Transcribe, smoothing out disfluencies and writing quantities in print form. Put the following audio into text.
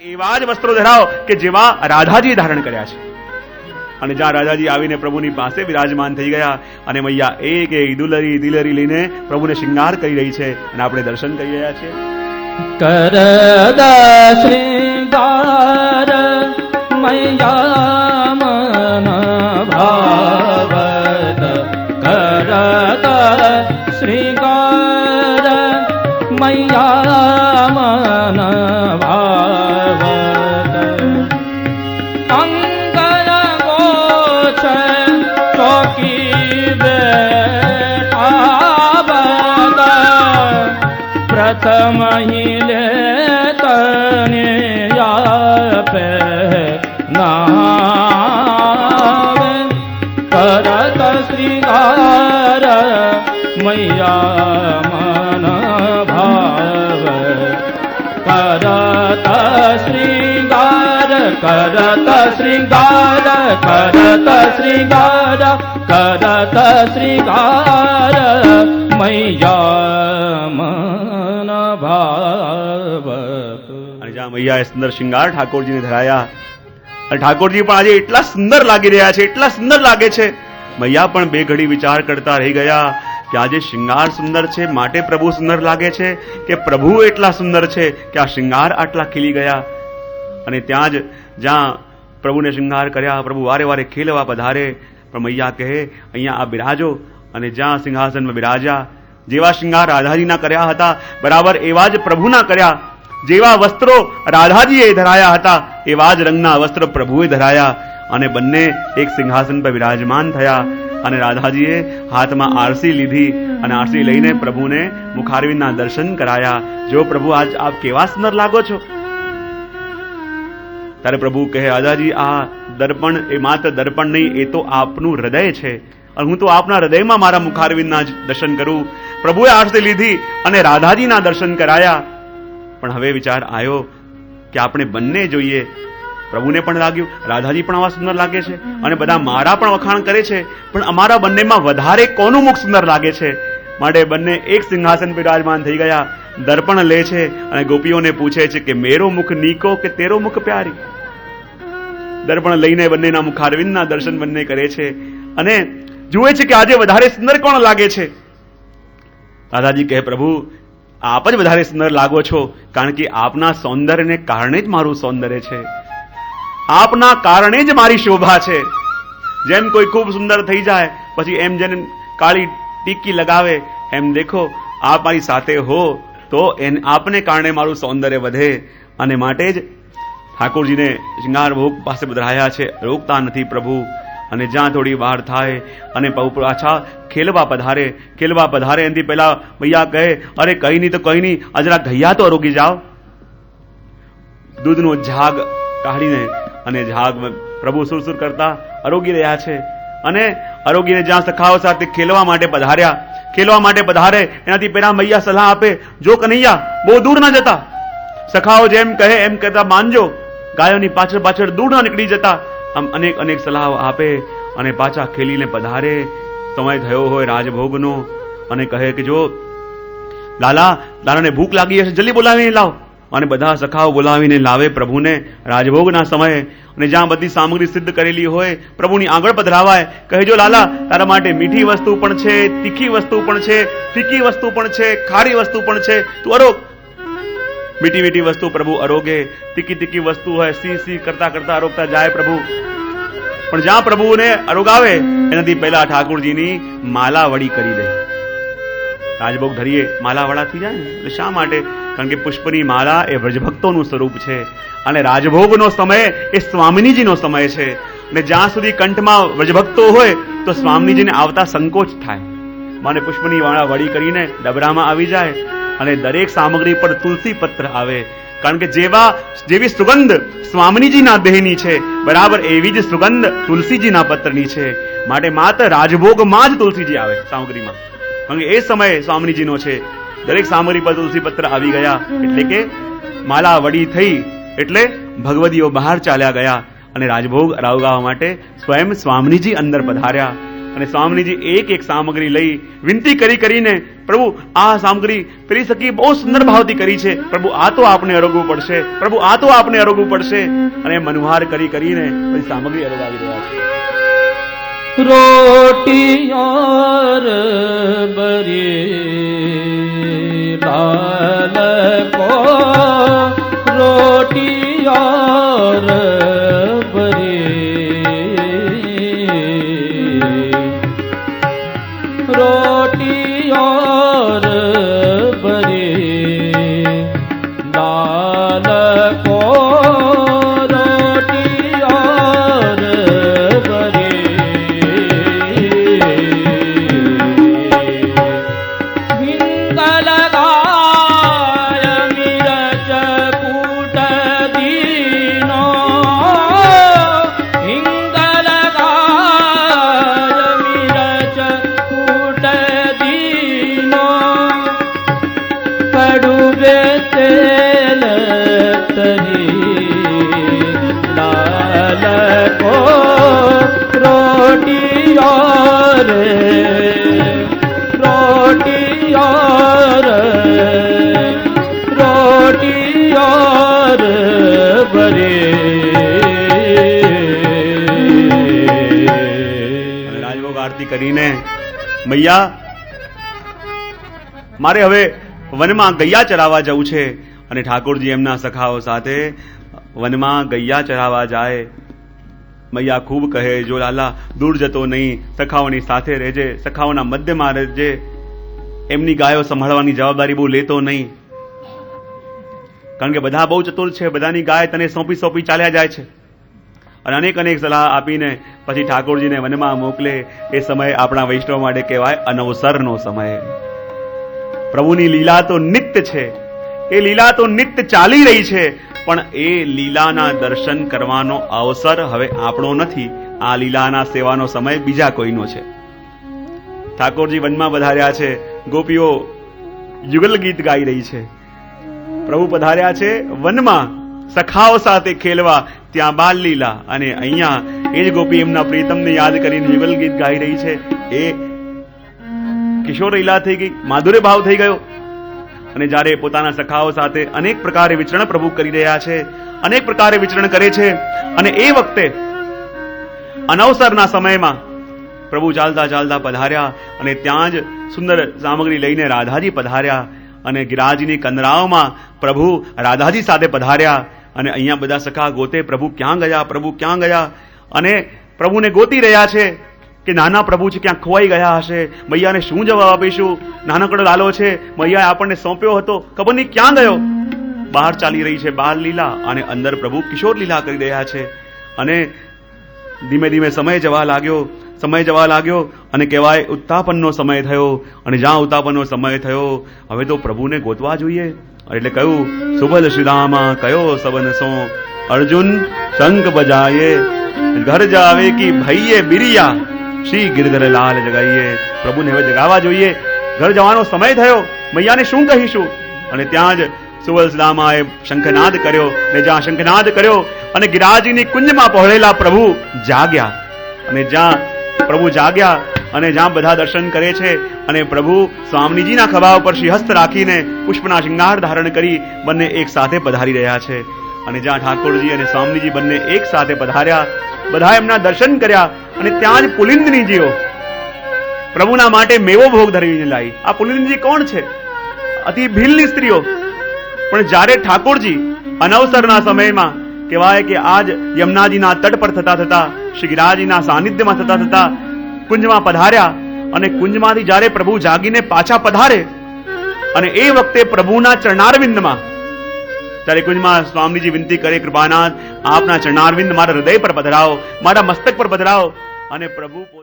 એવા જ વસ્ત્રો ધરાવો કે જેવા રાધાજી ધારણ કર્યા છે. અને જ્યાં રાધાજી આવીને પ્રભુની પાસે વિરાજમાન થઈ ગયા અને મૈયા એક એક દિલરી લઈને પ્રભુને શૃંગાર કરી રહી છે અને આપણે દર્શન કરી રહ્યા છે. કરતા શ્રીંગાર મૈયા મન ભાવત, કરતા શ્રીંગાર મૈયા મન ભાવત. અંગર ગોછ ચોકી બેઠા બધા, પ્રથમ લે તને આપે નાવે. કરત શ્રીંગાર મૈયા મન ભાવ, કરત શ્રીંગાર, કરત શ્રીંગાર, કરત શ્રીંગાર, કરત શ્રીંગાર મૈયા મન ભાવ. અને જ્યાં મૈયાએ સુંદર શૃંગાર ઠાકોરજીને ધરાયા અને ઠાકોરજી પણ આજે એટલા સુંદર લાગી રહ્યા છે, એટલા સુંદર લાગે છે. મૈયા પણ બે ઘડી વિચાર કરતા રહી ગયા કે આજે શૃંગાર સુંદર છે માટે પ્રભુ સુંદર લાગે છે કે પ્રભુ એટલા સુંદર છે કે આ શૃંગાર આટલા ખીલી ગયા. અને ત્યાં જ જ્યાં પ્રભુને શૃંગાર કર્યા, પ્રભુ વારે વારે ખેલવા પધારે, પણ મૈયા કહે અહીંયા આ બિરાજો. અને જ્યાં સિંહાસનમાં બિરાજ્યા, જેવા શૃંગાર રાધાજીના કર્યા હતા બરાબર એવા જ પ્રભુના કર્યા. જેવા વસ્ત્રો રાધાજીએ ધરાયા હતા એવા જ રંગના વસ્ત્ર પ્રભુએ ધરાયા અને બંને એક સિંહાસન પર વિરાજમાન થયા. અને રાધાજીએ હાથમાં આરસી લીધી અને આરસી લઈને પ્રભુને મુખારવિંદના દર્શન કરાયા. જો પ્રભુ આજ આપ કેવા સુંદર લાગો છો. ત્યારે પ્રભુ કહે રાધાજી આ દર્પણ એ માત્ર દર્પણ નહીં, એ તો આપનું હૃદય છે અને હું તો આપના હૃદયમાં મારા મુખારવિંદના દર્શન કરું. પ્રભુએ આરસી લીધી અને રાધાજીના દર્શન કરાયા. પણ હવે વિચાર આવ્યો કે આપણે બંને જોઈએ. પ્રભુને પણ લાગ્યું રાધાજી પણ આવા સુંદર લાગે છે અને બધા મારા પણ વખાણ કરે છે, પણ અમારા બંનેમાં વધારે કોનું મુખ સુંદર લાગે છે. માટે બંને એક સિંહાસન પર વિરાજમાન થઈ ગયા. દર્પણ લે છે અને ગોપીઓને પૂછે છે કે મેરો મુખ નીકો કે તેરો મુખ પ્યારી. દર્પણ લઈને બંનેના મુખારવિંદના દર્શન બંને કરે છે અને જુએ છે કે આજે વધારે સુંદર કોણ લાગે છે. રાધાજી કહે પ્રભુ આપ જ વધારે સુંદર લાગો છો, કારણ કે આપના સૌંદર્યને કારણે જ મારું સૌંદર્ય છે, આપના કારણે જ મારી શોભા છે. જેમ કોઈ ખૂબ સુંદર થઈ જાય પછી એમ જેને કાળી ટીકી લગાવે એમ દેખો આપ મારી સાથે હો તો આપને કારણે મારું સૌંદર્ય વધે. અને માટે જ ઠાકોરજીને શૃંગાર ભોગ પાસે પધરાયા છે, રોકતા નથી પ્રભુ. અને જ્યાં થોડી વાર થાય અને પાછા ખેલવા પધારે એનાથી પહેલા મૈયા કહે અરે કઈ નહીં તો કઈ નહીં, આ જરા ઘૈયા તો અરોગી જાઓ. દૂધનો ઝાગ કાઢીને અને ઝાગ પ્રભુ સુરસુર કરતા અરોગી રહ્યા છે. અને અરોગીને જ્યાં સખાઓ સાથે ખેલવા માટે પધારે એનાથી પહેલા મૈયા સલાહ આપે જો કનૈયા બહુ દૂર ના જતા, સખાઓ જેમ કહે એમ કહેતા માનજો, ગાયોની પાછળ પાછળ દૂર ના નીકળી જતા. આમ અનેક સલાહો આપે અને પાછા ખેલીને પધારે. સમય થયો હોય રાજભોગનો અને કહે કે જો લાલાને ભૂખ લાગી હશે જલ્દી બોલાવીને લાવ. અને બધા સખાઓ બોલાવીને લાવે પ્રભુને રાજભોગના સમયે. અને જ્યાં બધી સામગ્રી સિદ્ધ કરેલી હોય પ્રભુની આગળ પધરાવાય. કહે જો લાલા તારા માટે મીઠી વસ્તુ પણ છે, તીખી વસ્તુ પણ છે, ફીકી વસ્તુ પણ છે, ખારી વસ્તુ પણ છે, તું અરોગ. મીઠી વસ્તુ પ્રભુ અરોગે, તીખી વસ્તુ હોય સી કરતા અરોગતા જાય પ્રભુ. પણ જ્યાં પ્રભુને અરોગાવે એનાથી પહેલા ઠાકોરજીની માલા વડી કરી દે. રાજભોગ ધરીએ માલા વડા થઈ જાય ને, એટલે શા માટે? કારણ કે પુષ્પની માલા એ વ્રજભક્તોનું સ્વરૂપ છે અને રાજભોગનો સમય એ સ્વામિનીજીનો સમય છે. અને જ્યાં સુધી કંઠમાં વ્રજભક્તો હોય તો સ્વામિનીજીને આવતા સંકોચ થાય. મને પુષ્પની માળા વડી કરીને ડબરામાં આવી જાય અને દરેક સામગ્રી પર તુલસી પત્ર આવે. કારણ કે જેવી સુગંધ સ્વામિનીજીના દેહની છે બરાબર એવી જ સુગંધ તુલસીજીના પત્રની છે. માટે માત્ર રાજભોગમાં જ તુલસીજી આવે સામગ્રીમાં, કારણ કે એ સમય સ્વામિનીજીનો છે. દરેક સામગ્રી પર તુલસી પત્ર આવી ગયા એટલે કે માલા વડી થઈ એટલે ભગવદીઓ બહાર ચાલ્યા ગયા અને રાજભોગ અરાવગાવા માટે સ્વયં સ્વામિનીજી અંદર પધાર્યા. અને સ્વામીજી એક એક સામગ્રી લઈ વિનંતી કરીને પ્રભુ આ સામગ્રી પેલી સખી બહુ સુંદર ભાવથી કરી છે, પ્રભુ આ તો આપને અરોગવું પડશે, પ્રભુ આ તો આપને અરોગવું પડશે, અને મનુહાર કરીને બધી સામગ્રી અરોગાવી રહ્યા છે. रोटी और बरी लाल को रोटी और बरी रोटी और बरी लाल को રાજભોગ આરતી કરીને મૈયા મારે હવે વનમાં ગૈયા ચરાવવા જવું છે. અને ઠાકોરજી એમના સખાઓ સાથે વનમાં ગૈયા ચરાવવા જાય. મૈયા ખૂબ કહે, જો લાલા દૂર જતો નહીં, સખાઓની સાથે રહેજે, સખાઓના મધ્યમાં રહેજે, એમની ગાયો સંભાળવાની જવાબદારી બહુ લેતો નહીં, કારણ કે બધા બહુ ચતુર છે, બધાની ગાય તને સોંપી ચાલ્યા જાય છે. અને અનેક સલાહ આપીને પછી ઠાકોરજીને વનમાં મોકલે. એ સમય આપણા વૈષ્ણવ માટે કહેવાય અનવસરનો સમય. પ્રભુની લીલા તો નિત્ય છે, એ લીલા તો નિત્ય ચાલી રહી છે, પણ એ લીલાના દર્શન કરવાનો અવસર હવે આપણો નથી. આ લીલાના સેવાનો સમય બીજા કોઈનો છે. ઠાકોરજી વનમાં પધાર્યા છે, ગોપીઓ યુગલ ગીત ગાઈ રહી છે. પ્રભુ પધાર્યા છે વનમાં સખાઓ સાથે ખેલવા, ત્યાં બાલ લીલા, અને અહીંયા એ જ ગોપી એમના પ્રીતમને યાદ કરીને યુગલ ગીત ગાઈ રહી છે. એ કિશોર લીલા થઈ ગઈ, માધુર્ય ભાવ થઈ ગયો. અને જ્યારે પોતાના સખાઓ સાથે અનેક પ્રકારે વિચરણ પ્રભુ કરી રહ્યા છે, અનેક પ્રકારે વિચરણ કરે છે, અને એ વખતે અનવસરના સમયમાં પ્રભુ ચાલતા ચાલતા પધાર્યા, અને ત્યાં જ સુંદર સામગ્રી લઈને રાધાજી પધાર્યા, અને ગિરાજીની કંદરાઓમાં પ્રભુ રાધાજી સાથે પધાર્યા. અને અહીંયા બધા સખા ગોતે પ્રભુ ક્યાં ગયા, પ્રભુ ક્યાં ગયા, અને પ્રભુને ગોતી રહ્યા છે કે નાના પ્રભુ છે, ક્યાં ખોવાઈ ગયા હશે, મૈયાને શું જવાબ આપીશું, નાનકડો લાલો છે, મૈયાએ આપણને સોંપ્યો હતો, ખબર નહીં ક્યાં ગયો. બહાર ચાલી રહી છે બાલ લીલા, અને અંદર પ્રભુ કિશોર લીલા કરી રહ્યા છે. અને ધીમે ધીમે સમય જવા લાગ્યો, અને કહેવાય ઉત્તાપનનો સમય થયો. અને જ્યાં ઉત્તાપનનો સમય થયો, હવે તો પ્રભુને ગોતવા જોઈએ. એટલે કહ્યું, સુબલ શ્રીરામા કયો સબન સો, અર્જુન શંખ બજાયે, ઘર જાવે કી ભૈયે બિરિયા, શ્રી ગિરધર લાલ જગાઈએ. પ્રભુને હવે જગાવવા જોઈએ, ઘર જવાનો સમય થયો, મૈયાને શું કહીશું. અને ત્યાં જ સુબલ શ્રીરામાએ શંખનાદ કર્યો, અને જ્યાં શંખનાદ કર્યો અને ગિરાજીની કુંજમાં પહોળેલા પ્રભુ જાગ્યા. અને જ્યાં પ્રભુ જાગ્યા અને જ્યાં બધા દર્શન કરે છે, અને પ્રભુ સ્વામીજીના ખભા ઉપર શ્રીહસ્ત રાખીને પુષ્પના શૃંગાર ધારણ કરી બંને એક સાથે પધારી રહ્યા છે. અને જ્યાં ઠાકોરજી અને સ્વામીજી બંને એક સાથે પધાર્યા, બધા એમના દર્શન કર્યા. અને ત્યાં જ પુલિંદનીજીઓ પ્રભુના માટે મેવો ભોગ ધરીને લાવી. આ પુલિંદજી કોણ છે? અતિ ભીલની સ્ત્રીઓ. પણ જ્યારે ઠાકોરજી અનવસરના સમયમાં કહેવાય કે આજ યમુનાજીના તટ પર થતા શ્રી ગિરાજીના સાનિધ્યમાં થતા કુંજમાં પધાર્યા. અને કુંજમાંથી જ્યારે પ્રભુ જાગીને પાછા પધારે, અને એ વખતે પ્રભુના ચરણારવિંદમાં, ત્યારે કુંજમાં સ્વામીજી વિનંતી કરે, કૃપાનાથ આપના ચરણારવિંદ મારા હૃદય પર પધરાવો, મારા મસ્તક પર પધરાવો. અને પ્રભુ